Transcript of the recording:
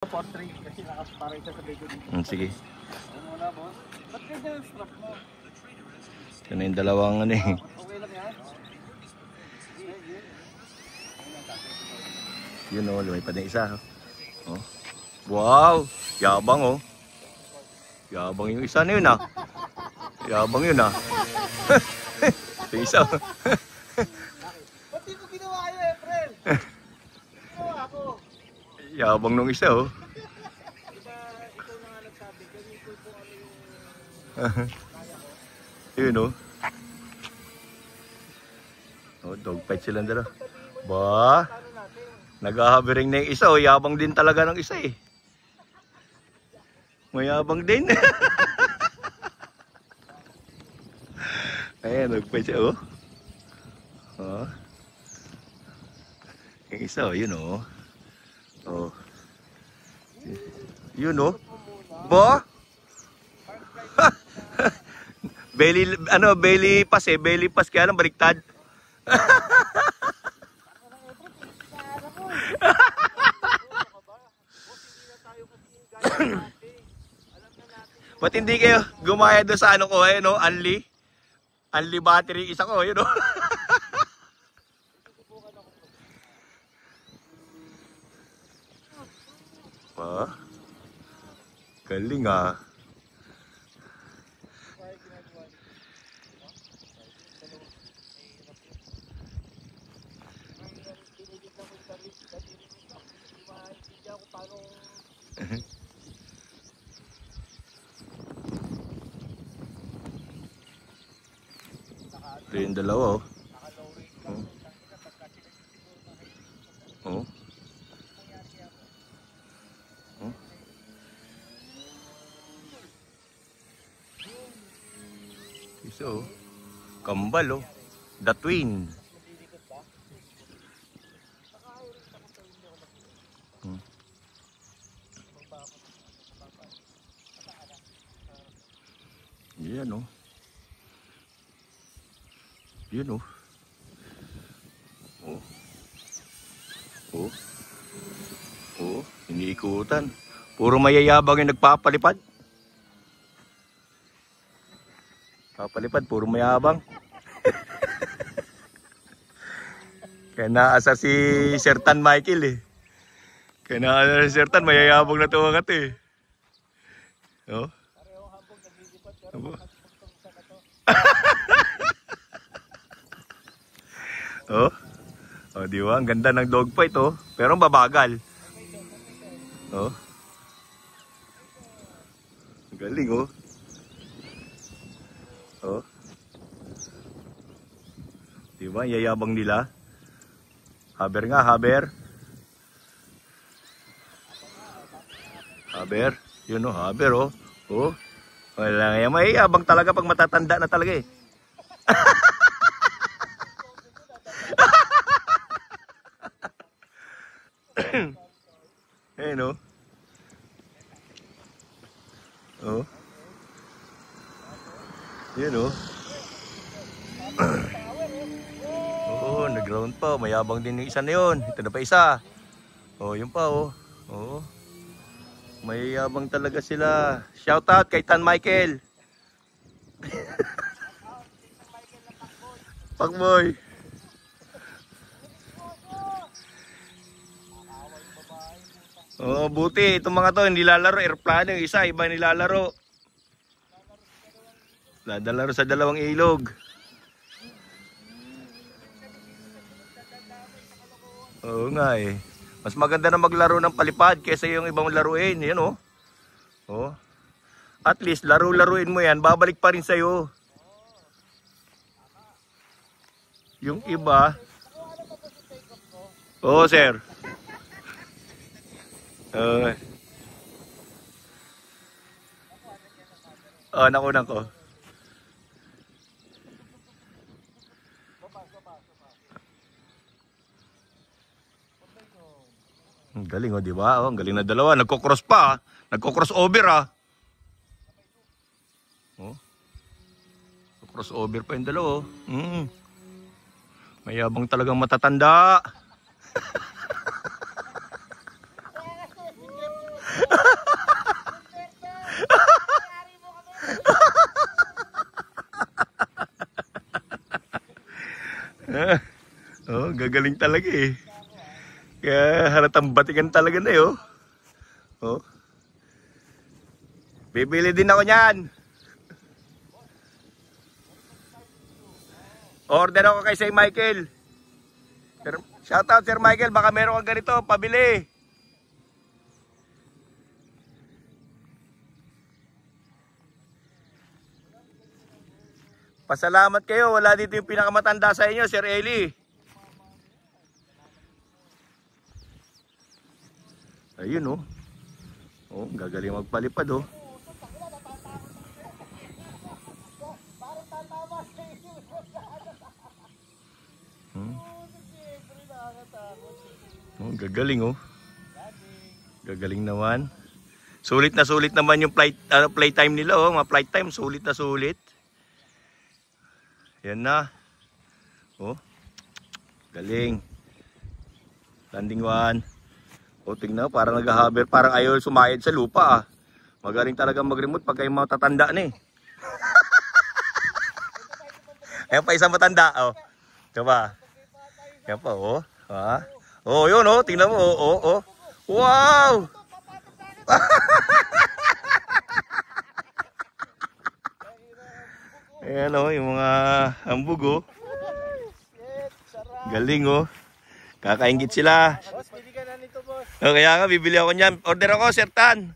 Portrait kasi nakaparay siya sa video dito. Sige. Ano muna, boss? Ba't ganyan yung strap mo? Ito na yung dalawang ano eh. Okay lang yan? Yun o, lumipad na isa. Oh. Wow! Yabang oh. Yabang yung isa na yun ah. Yabang yun ah. Yung isa oh. Ba't di mo ginawa kayo, April? Ginawa ko. Yabang nung isa oh. Diba, ikaw na nga nagsabi, ganito po ano yung... Yun oh. Oh, dog fight silang dala. Ba? Nag-ahabering na yung isa oh. Yabang din talaga ng isa eh. Mayabang din. Ayan, dog fight siya oh. Oh. Yung isa oh, yun oh. Oh. Yun oh. Ba? Belly ano, belly pass eh, belly pass kaya lang baliktad. Ba't hindi kayo gumaya doon sa ano ko eh, no? Unli battery isa ko, yun no? Pa? Galing ah. Ito yung dalawa oh. Oh. Oh. Isa oh. Kambal oh. The twin. Yan oh. Yun oh. Oh. Oh. Oh, iniikutan. Puro mayayabang yung nagpapalipad. Papalipad, puro mayabang. Kaya naasa si Sir Tan Michael eh. Kaya naasa si Sir Tan, mayayabang na tuwangat eh. Oh. Oh. Oh, di ba? Ang ganda ng dog fight oh. Pero babagal. Oh. Galing oh. Oh. Di ba? Yayabang nila. Haber nga, haber. Haber. Yun oh, haber oh. Oh. Wala nga, may yabang talaga pag matatanda na talaga eh. Eh no. Oh. Yun oh. Oh, nag-round pa. Mayabang din yung isa na yun. Ito na pa isa. Oh, yun pa oh. Oh. Mayabang talaga sila. Shout out kay Tan Michael. Pakboy. Oh, buti itong mga to hindi lalaro airplane, yung isa iba nilalaro. Lalaro sa dalawang ilog. Oo nga eh. Mas maganda na maglaro ng palipad kaysa yung ibang laruin, yan oh. Oh. At least laro-laruin mo yan, babalik pa rin sa iyo. Yung iba. Oh, sir. Oh, nakunan ko. Galing oh, di ba? Oh, galing na dalawa. Nagko-cross pa. Nagko-cross over ah. Oh. Cross over pa yung dalawa oh. Mayabang talagang matatanda. gagaling talaga eh. Kaya halatang batikan talaga na eh, oh. Oh. Bibili din ako niyan. Order ako kay Sir Michael. Shoutout Sir Michael, baka meron kang ganito, pabili. Pasalamat kayo, wala dito yung pinakamatanda sa inyo, Sir Eli. Ayun oh. Oh, gagaling magpalipad oh. Oh, gagaling oh. Gagaling naman. Sulit naman yung playtime nila oh, mga flight time, sulit na sulit. Yan na. Oh. Galing. Landing 1. O tingnan, parang nag-hover, parang ayaw sumayad sa lupa ah. Magaling talaga mag-remote pag kayo matatanda na eh. Ayan pa isang matanda oh. Diba? Ayan pa oh. Ha? Oh, yun oh, tingnan mo oh, oh, oh. Wow! Ayan oh, yung mga hambug oh. Galing oh. Kakaingit sila. Boss, bibigyan na nito, boss. Oh, kaya nga, bibili ako niyan. Order ako, Sir Tan.